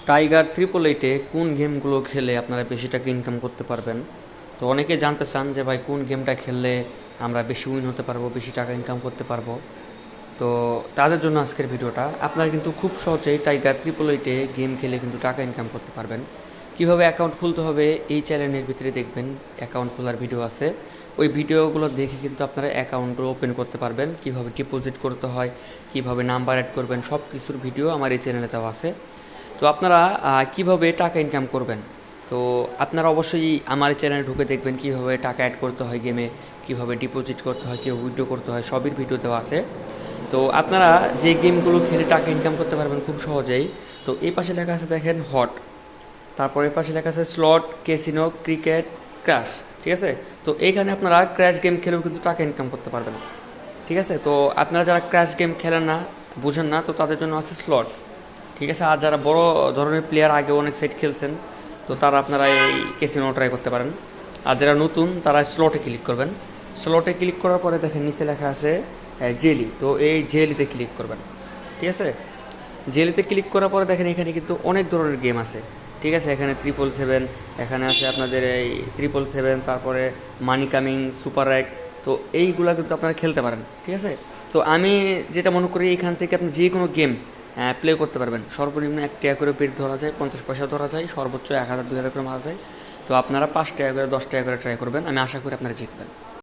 Tiger 888-এ কোন গেমগুলো খেলে আপনারা বেশি টাকা ইনকাম করতে পারবেন? তো অনেকে জানতে চান যে ভাই কোন গেমটা খেললে আমরা বেশি উইন হতে পারবো, বেশি টাকা ইনকাম করতে পারবো। তো তাদের জন্য আজকের ভিডিওটা। আপনারা কিন্তু খুব সহজেই টাইগার 888-এ গেম খেলে কিন্তু টাকা ইনকাম করতে পারবেন। কীভাবে অ্যাকাউন্ট খুলতে হবে এই চ্যানেলের ভিতরে দেখবেন অ্যাকাউন্ট খোলার ভিডিও আছে। ওই ভিডিওগুলো দেখে কিন্তু আপনারা অ্যাকাউন্টও ওপেন করতে পারবেন, কীভাবে ডিপোজিট করতে হয়, কীভাবে নাম্বার অ্যাড করবেন, সব কিছুর ভিডিও আমার এই চ্যানেলে দেওয়া আছে। তো আপনারা কিভাবে টাকা ইনকাম করবেন, তো আপনারা অবশ্যই আমার চ্যানেলে ঢুকে দেখবেন কীভাবে টাকা অ্যাড করতে হয় গেমে, কীভাবে ডিপোজিট করতে হয়, কীভাবে উইথড্র করতে হয়, সবই ভিডিও দেওয়া আছে। তো আপনারা যে গেমগুলো খেলে টাকা ইনকাম করতে পারবেন খুব সহজেই, তো এই পাশে লেখা আছে দেখেন হট, তারপর এই পাশে লেখা আছে স্লট, ক্যাসিনো, ক্রিকেট, ক্র্যাশ। ঠিক আছে, তো এইখানে আপনারা ক্র্যাশ গেম খেলেও কিন্তু টাকা ইনকাম করতে পারবেন। ঠিক আছে, তো আপনারা যারা ক্র্যাশ গেম খেলেন না, বুঝেন না, তো তাদের জন্য আছে স্লট। ঠিক আছে, আর যারা বড় ধরনের প্লেয়ার আগে অনেক সাইট খেলছেন, তো তারা আপনারা এই ক্যাসিনো ট্রাই করতে পারেন। আর যারা নতুন তারা স্লটে ক্লিক করবেন। স্লটে ক্লিক করার পরে দেখেন নিচে লেখা আছে জেলি, তো এই জেলিতে ক্লিক করবেন। ঠিক আছে, জেলিতে ক্লিক করার পরে দেখেন এখানে কিন্তু অনেক ধরনের গেম আছে। ঠিক আছে, এখানে 777, এখানে আছে আপনাদের এই 777, তারপরে মানি কামিং, সুপার র্যাক। তো এইগুলা কিন্তু আপনারা খেলতে পারেন। ঠিক আছে, তো আমি যেটা মনে করি এখান থেকে আপনি যে কোনো গেম প্লে করতে পারবেন। সর্বনিম্ন 1 টাকা করে বেট ধরা যায়, 50 পয়সা ধরা যায়, সর্বোচ্চ 1000 2000 করে মারা যায়। তো আপনারা 5 টাকা করে 10 টাকা করে ট্রাই করবেন, আমি আশা করি আপনারা জিতবেন।